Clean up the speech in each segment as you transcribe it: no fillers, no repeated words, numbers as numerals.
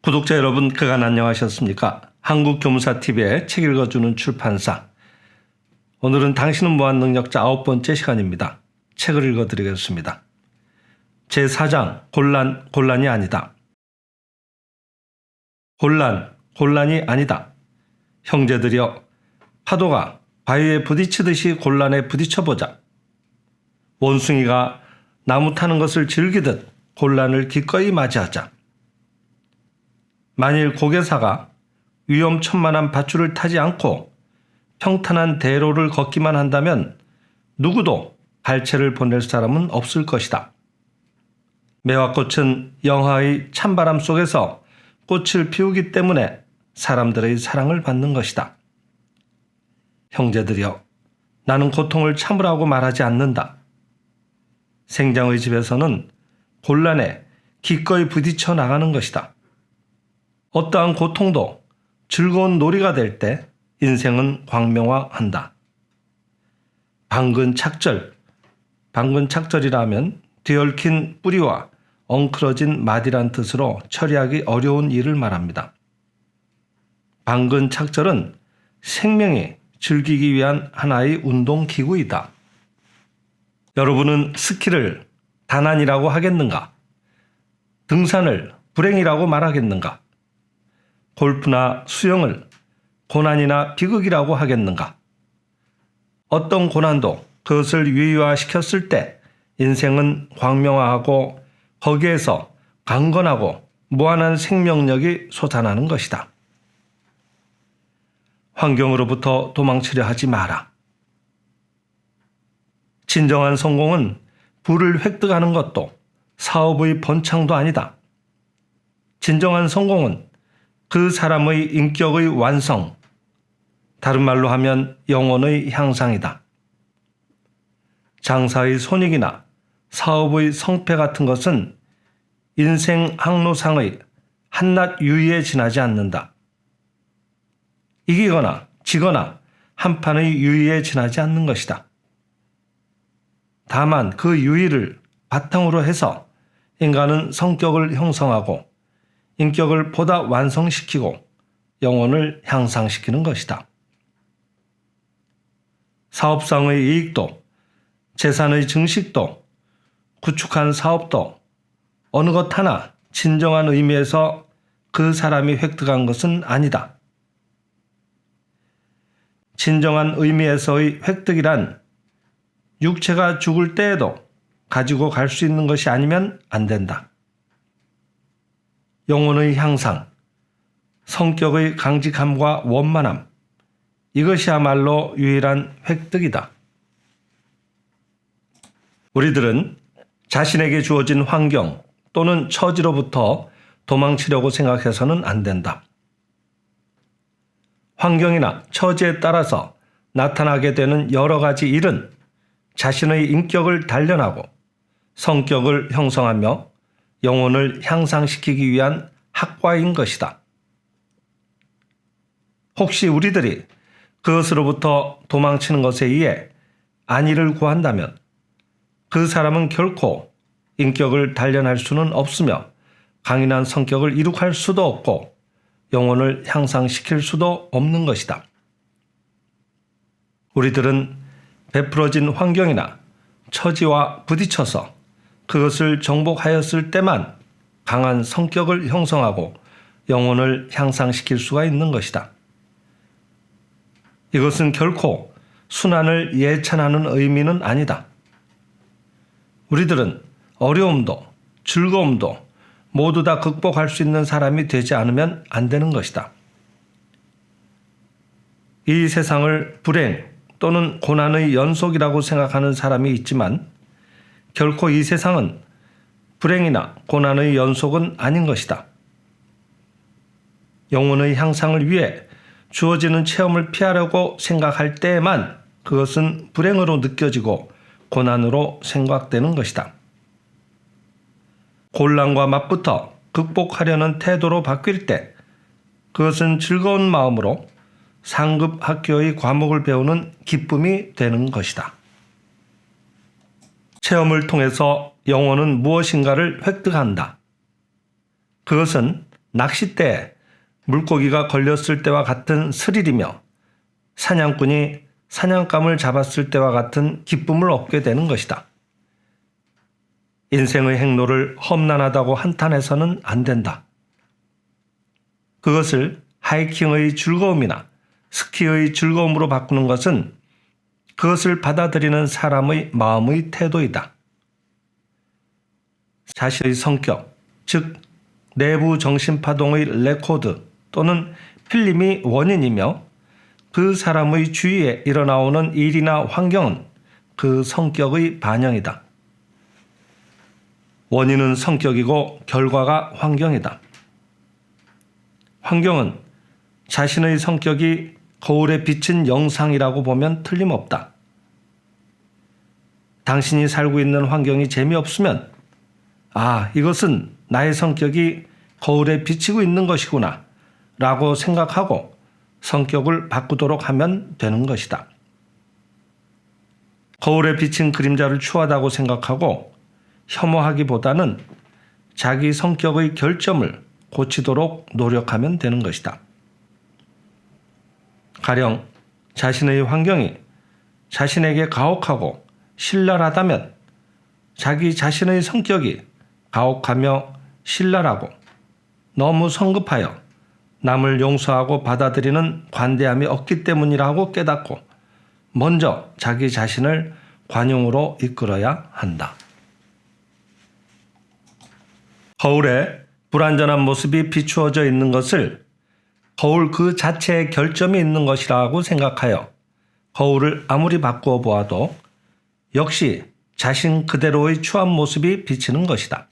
구독자 여러분, 그간 안녕하셨습니까? 한국교무사TV의 책 읽어주는 출판사. 오늘은 당신은 무한능력자 9번째 시간입니다. 책을 읽어드리겠습니다. 제4장, 곤란이 아니다. 곤란이 아니다. 형제들이여, 파도가 바위에 부딪히듯이 곤란에 부딪혀보자. 원숭이가 나무 타는 것을 즐기듯 곤란을 기꺼이 맞이하자. 만일 고개사가 위험천만한 밧줄을 타지 않고 평탄한 대로를 걷기만 한다면 누구도 발채를 보낼 사람은 없을 것이다. 매화꽃은 영하의 찬바람 속에서 꽃을 피우기 때문에 사람들의 사랑을 받는 것이다. 형제들이여, 나는 고통을 참으라고 말하지 않는다. 생장의 집에서는 곤란에 기꺼이 부딪혀 나가는 것이다. 어떠한 고통도 즐거운 놀이가 될 때 인생은 광명화한다. 방근착절이라면 뒤얽힌 뿌리와 엉클어진 마디란 뜻으로 처리하기 어려운 일을 말합니다. 방근착절은 생명이 즐기기 위한 하나의 운동기구이다. 여러분은 스키를 다난이라고 하겠는가? 등산을 불행이라고 말하겠는가? 골프나 수영을 고난이나 비극이라고 하겠는가? 어떤 고난도 그것을 유의화시켰을 때 인생은 광명화하고 거기에서 강건하고 무한한 생명력이 솟아나는 것이다. 환경으로부터 도망치려 하지 마라. 진정한 성공은 부를 획득하는 것도 사업의 번창도 아니다. 진정한 성공은 그 사람의 인격의 완성, 다른 말로 하면 영혼의 향상이다. 장사의 손익이나 사업의 성패 같은 것은 인생 항로상의 한낱 유의에 지나지 않는다. 이기거나 지거나 한판의 유의에 지나지 않는 것이다. 다만 그 유의를 바탕으로 해서 인간은 성격을 형성하고 인격을 보다 완성시키고 영혼을 향상시키는 것이다. 사업상의 이익도, 재산의 증식도, 구축한 사업도 어느 것 하나 진정한 의미에서 그 사람이 획득한 것은 아니다. 진정한 의미에서의 획득이란 육체가 죽을 때에도 가지고 갈 수 있는 것이 아니면 안 된다. 영혼의 향상, 성격의 강직함과 원만함, 이것이야말로 유일한 획득이다. 우리들은 자신에게 주어진 환경 또는 처지로부터 도망치려고 생각해서는 안 된다. 환경이나 처지에 따라서 나타나게 되는 여러 가지 일은 자신의 인격을 단련하고 성격을 형성하며 영혼을 향상시키기 위한 학과인 것이다. 혹시 우리들이 그것으로부터 도망치는 것에 의해 안위를 구한다면 그 사람은 결코 인격을 단련할 수는 없으며 강인한 성격을 이룩할 수도 없고 영혼을 향상시킬 수도 없는 것이다. 우리들은 베풀어진 환경이나 처지와 부딪혀서 그것을 정복하였을 때만 강한 성격을 형성하고 영혼을 향상시킬 수가 있는 것이다. 이것은 결코 순환을 예찬하는 의미는 아니다. 우리들은 어려움도 즐거움도 모두 다 극복할 수 있는 사람이 되지 않으면 안 되는 것이다. 이 세상을 불행 또는 고난의 연속이라고 생각하는 사람이 있지만 결코 이 세상은 불행이나 고난의 연속은 아닌 것이다. 영혼의 향상을 위해 주어지는 체험을 피하려고 생각할 때에만 그것은 불행으로 느껴지고 고난으로 생각되는 것이다. 곤란과 맞붙어 극복하려는 태도로 바뀔 때 그것은 즐거운 마음으로 상급 학교의 과목을 배우는 기쁨이 되는 것이다. 체험을 통해서 영혼은 무엇인가를 획득한다. 그것은 낚싯대에 물고기가 걸렸을 때와 같은 스릴이며 사냥꾼이 사냥감을 잡았을 때와 같은 기쁨을 얻게 되는 것이다. 인생의 행로를 험난하다고 한탄해서는 안 된다. 그것을 하이킹의 즐거움이나 스키의 즐거움으로 바꾸는 것은 그것을 받아들이는 사람의 마음의 태도이다. 자신의 성격, 즉 내부 정신파동의 레코드 또는 필름이 원인이며 그 사람의 주위에 일어나오는 일이나 환경은 그 성격의 반영이다. 원인은 성격이고 결과가 환경이다. 환경은 자신의 성격이 거울에 비친 영상이라고 보면 틀림없다. 당신이 살고 있는 환경이 재미없으면 이것은 나의 성격이 거울에 비치고 있는 것이구나 라고 생각하고 성격을 바꾸도록 하면 되는 것이다. 거울에 비친 그림자를 추하다고 생각하고 혐오하기보다는 자기 성격의 결점을 고치도록 노력하면 되는 것이다. 가령 자신의 환경이 자신에게 가혹하고 신랄하다면 자기 자신의 성격이 가혹하며 신랄하고 너무 성급하여 남을 용서하고 받아들이는 관대함이 없기 때문이라고 깨닫고 먼저 자기 자신을 관용으로 이끌어야 한다. 거울에 불완전한 모습이 비추어져 있는 것을 거울 그 자체에 결점이 있는 것이라고 생각하여 거울을 아무리 바꾸어 보아도 역시 자신 그대로의 추한 모습이 비치는 것이다.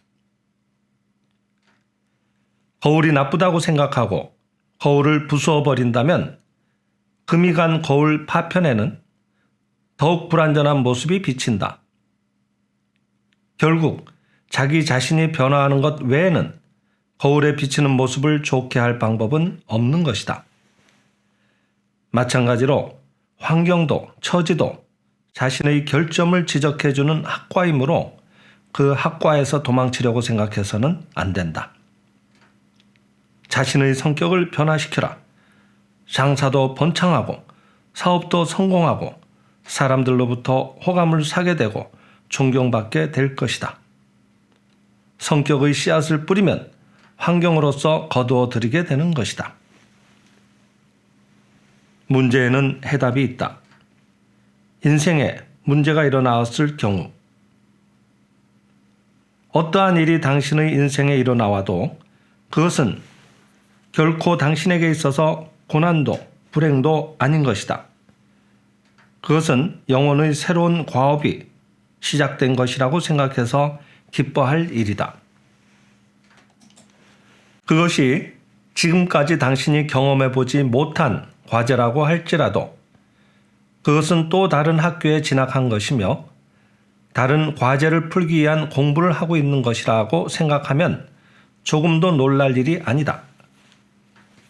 거울이 나쁘다고 생각하고 거울을 부수어 버린다면 금이 간 거울 파편에는 더욱 불완전한 모습이 비친다. 결국 자기 자신이 변화하는 것 외에는 거울에 비치는 모습을 좋게 할 방법은 없는 것이다. 마찬가지로 환경도 처지도 자신의 결점을 지적해주는 학과이므로 그 학과에서 도망치려고 생각해서는 안 된다. 자신의 성격을 변화시켜라. 장사도 번창하고 사업도 성공하고 사람들로부터 호감을 사게 되고 존경받게 될 것이다. 성격의 씨앗을 뿌리면 환경으로서 거두어 들이게 되는 것이다. 문제에는 해답이 있다. 인생에 문제가 일어나왔을 경우 어떠한 일이 당신의 인생에 일어나와도 그것은 결코 당신에게 있어서 고난도 불행도 아닌 것이다. 그것은 영혼의 새로운 과업이 시작된 것이라고 생각해서 기뻐할 일이다. 그것이 지금까지 당신이 경험해보지 못한 과제라고 할지라도 그것은 또 다른 학교에 진학한 것이며 다른 과제를 풀기 위한 공부를 하고 있는 것이라고 생각하면 조금도 놀랄 일이 아니다.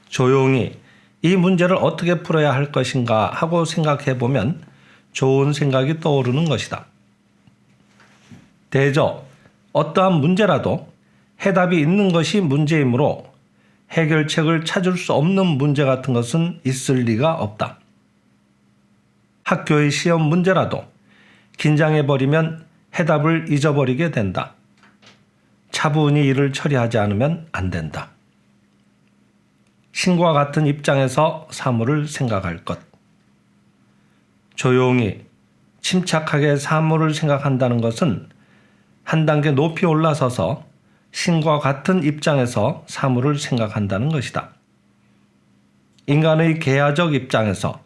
조용히 이 문제를 어떻게 풀어야 할 것인가 하고 생각해보면 좋은 생각이 떠오르는 것이다. 대저 어떠한 문제라도 해답이 있는 것이 문제이므로 해결책을 찾을 수 없는 문제 같은 것은 있을 리가 없다. 학교의 시험 문제라도 긴장해버리면 해답을 잊어버리게 된다. 차분히 일을 처리하지 않으면 안 된다. 신과 같은 입장에서 사물을 생각할 것. 조용히 침착하게 사물을 생각한다는 것은 한 단계 높이 올라서서 신과 같은 입장에서 사물을 생각한다는 것이다. 인간의 개화적 입장에서,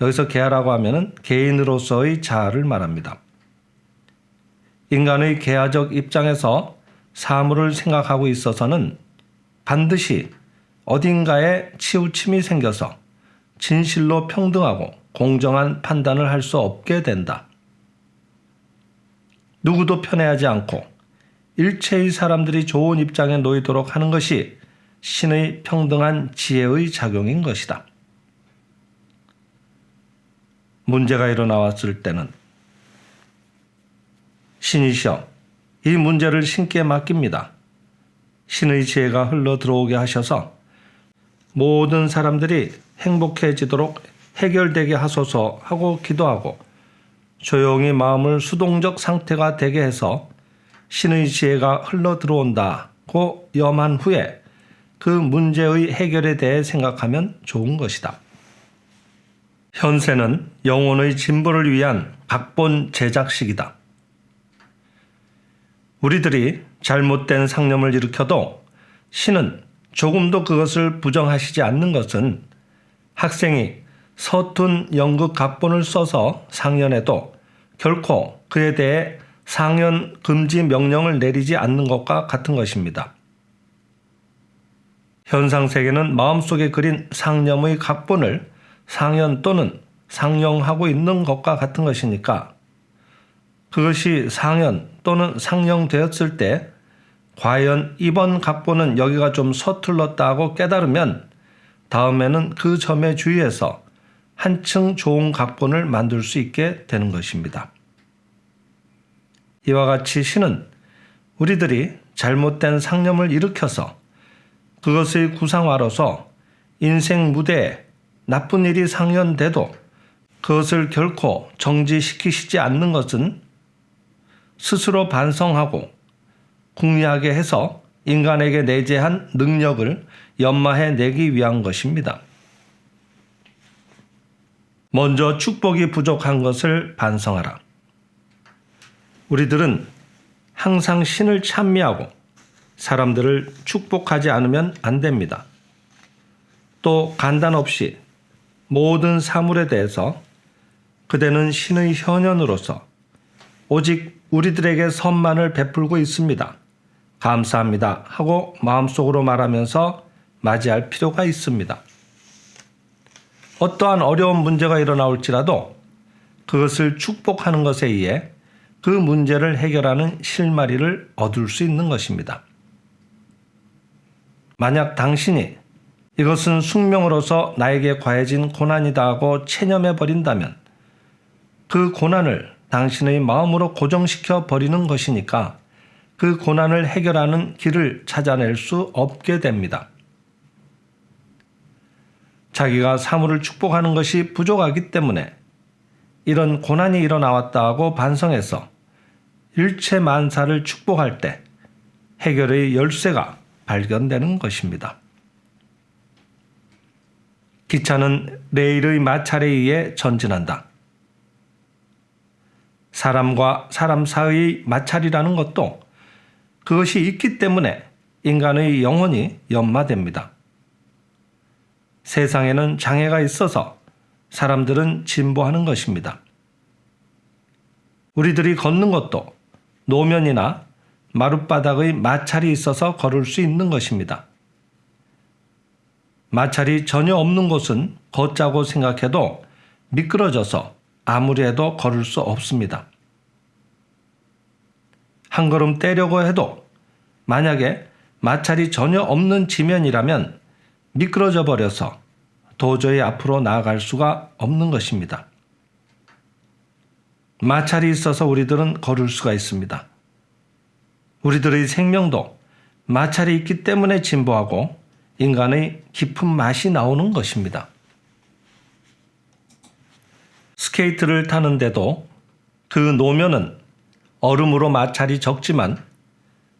여기서 개화라고 하면 개인으로서의 자아를 말합니다. 인간의 개화적 입장에서 사물을 생각하고 있어서는 반드시 어딘가에 치우침이 생겨서 진실로 평등하고 공정한 판단을 할 수 없게 된다. 누구도 편애하지 않고 일체의 사람들이 좋은 입장에 놓이도록 하는 것이 신의 평등한 지혜의 작용인 것이다. 문제가 일어나왔을 때는 신이시여, 이 문제를 신께 맡깁니다. 신의 지혜가 흘러 들어오게 하셔서 모든 사람들이 행복해지도록 해결되게 하소서 하고 기도하고 조용히 마음을 수동적 상태가 되게 해서 신의 지혜가 흘러 들어온다고 염한 후에 그 문제의 해결에 대해 생각하면 좋은 것이다. 현세는 영혼의 진보를 위한 각본 제작식이다. 우리들이 잘못된 상념을 일으켜도 신은 조금도 그것을 부정하시지 않는 것은 학생이 서툰 연극 각본을 써서 상연해도 결코 그에 대해 상연 금지 명령을 내리지 않는 것과 같은 것입니다. 현상세계는 마음속에 그린 상념의 각본을 상연 또는 상영하고 있는 것과 같은 것이니까 그것이 상연 또는 상영되었을 때 과연 이번 각본은 여기가 좀 서툴렀다고 깨달으면 다음에는 그 점에 주의해서 한층 좋은 각본을 만들 수 있게 되는 것입니다. 이와 같이 신은 우리들이 잘못된 상념을 일으켜서 그것의 구상화로서 인생 무대에 나쁜 일이 상연돼도 그것을 결코 정지시키시지 않는 것은 스스로 반성하고 궁리하게 해서 인간에게 내재한 능력을 연마해 내기 위한 것입니다. 먼저 축복이 부족한 것을 반성하라. 우리들은 항상 신을 찬미하고 사람들을 축복하지 않으면 안 됩니다. 또 간단 없이 모든 사물에 대해서 그대는 신의 현현으로서 오직 우리들에게 선만을 베풀고 있습니다. 감사합니다 하고 마음속으로 말하면서 맞이할 필요가 있습니다. 어떠한 어려운 문제가 일어나올지라도 그것을 축복하는 것에 의해 그 문제를 해결하는 실마리를 얻을 수 있는 것입니다. 만약 당신이 이것은 숙명으로서 나에게 과해진 고난이다 하고 체념해 버린다면 그 고난을 당신의 마음으로 고정시켜 버리는 것이니까 그 고난을 해결하는 길을 찾아낼 수 없게 됩니다. 자기가 사물을 축복하는 것이 부족하기 때문에 이런 고난이 일어나왔다 하고 반성해서 일체 만사를 축복할 때 해결의 열쇠가 발견되는 것입니다. 기차는 레일의 마찰에 의해 전진한다. 사람과 사람 사이의 마찰이라는 것도 그것이 있기 때문에 인간의 영혼이 연마됩니다. 세상에는 장애가 있어서 사람들은 진보하는 것입니다. 우리들이 걷는 것도 노면이나 마룻바닥의 마찰이 있어서 걸을 수 있는 것입니다. 마찰이 전혀 없는 곳은 걷자고 생각해도 미끄러져서 아무리 해도 걸을 수 없습니다. 한 걸음 떼려고 해도 만약에 마찰이 전혀 없는 지면이라면 미끄러져 버려서 도저히 앞으로 나아갈 수가 없는 것입니다. 마찰이 있어서 우리들은 걸을 수가 있습니다. 우리들의 생명도 마찰이 있기 때문에 진보하고 인간의 깊은 맛이 나오는 것입니다. 스케이트를 타는데도 그 노면은 얼음으로 마찰이 적지만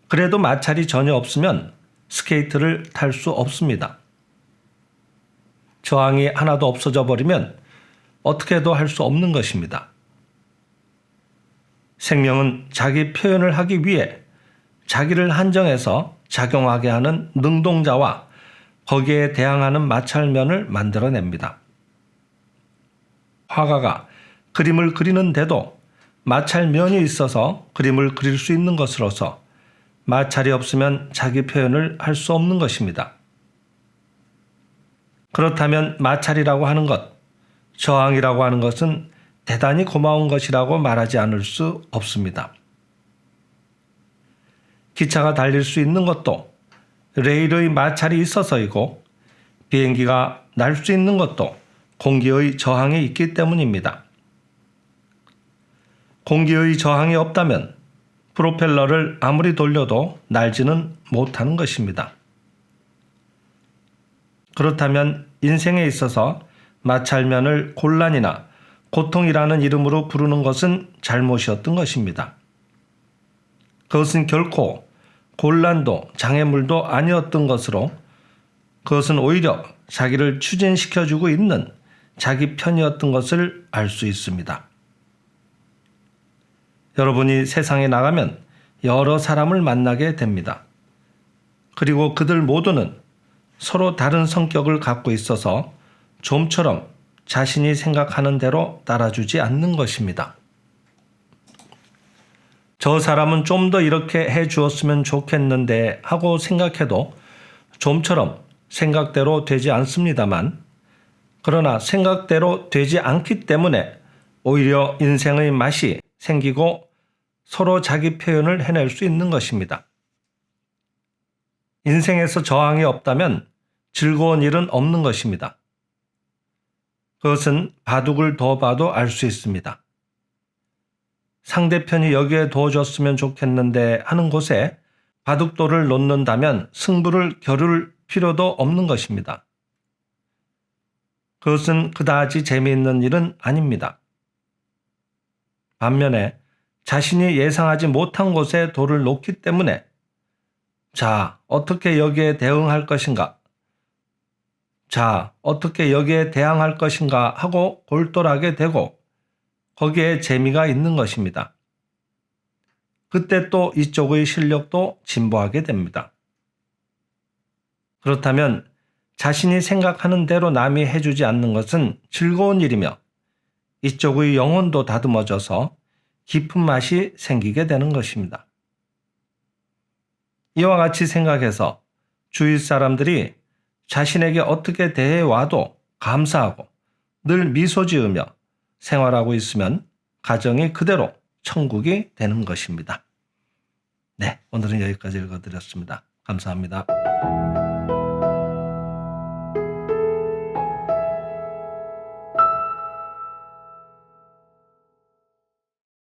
그래도 마찰이 전혀 없으면 스케이트를 탈 수 없습니다. 저항이 하나도 없어져 버리면 어떻게 해도 할 수 없는 것입니다. 생명은 자기 표현을 하기 위해 자기를 한정해서 작용하게 하는 능동자와 거기에 대항하는 마찰면을 만들어냅니다. 화가가 그림을 그리는데도 마찰면이 있어서 그림을 그릴 수 있는 것으로서 마찰이 없으면 자기 표현을 할 수 없는 것입니다. 그렇다면 마찰이라고 하는 것, 저항이라고 하는 것은 대단히 고마운 것이라고 말하지 않을 수 없습니다. 기차가 달릴 수 있는 것도 레일의 마찰이 있어서이고 비행기가 날 수 있는 것도 공기의 저항이 있기 때문입니다. 공기의 저항이 없다면 프로펠러를 아무리 돌려도 날지는 못하는 것입니다. 그렇다면 인생에 있어서 마찰면을 곤란이나 고통이라는 이름으로 부르는 것은 잘못이었던 것입니다. 그것은 결코 곤란도 장애물도 아니었던 것으로 그것은 오히려 자기를 추진시켜주고 있는 자기 편이었던 것을 알 수 있습니다. 여러분이 세상에 나가면 여러 사람을 만나게 됩니다. 그리고 그들 모두는 서로 다른 성격을 갖고 있어서 좀처럼 자신이 생각하는 대로 따라주지 않는 것입니다. 저 사람은 좀 더 이렇게 해 주었으면 좋겠는데 하고 생각해도 좀처럼 생각대로 되지 않습니다만, 그러나 생각대로 되지 않기 때문에 오히려 인생의 맛이 생기고 서로 자기 표현을 해낼 수 있는 것입니다. 인생에서 저항이 없다면 즐거운 일은 없는 것입니다. 그것은 바둑을 더 봐도 알 수 있습니다. 상대편이 여기에 도와줬으면 좋겠는데 하는 곳에 바둑돌을 놓는다면 승부를 겨룰 필요도 없는 것입니다. 그것은 그다지 재미있는 일은 아닙니다. 반면에 자신이 예상하지 못한 곳에 돌을 놓기 때문에 자, 어떻게 여기에 대응할 것인가? 자, 어떻게 여기에 대항할 것인가 하고 골똘하게 되고 거기에 재미가 있는 것입니다. 그때 또 이쪽의 실력도 진보하게 됩니다. 그렇다면 자신이 생각하는 대로 남이 해주지 않는 것은 즐거운 일이며 이쪽의 영혼도 다듬어져서 깊은 맛이 생기게 되는 것입니다. 이와 같이 생각해서 주위 사람들이 자신에게 어떻게 대해와도 감사하고 늘 미소 지으며 생활하고 있으면 가정이 그대로 천국이 되는 것입니다. 네, 오늘은 여기까지 읽어드렸습니다. 감사합니다.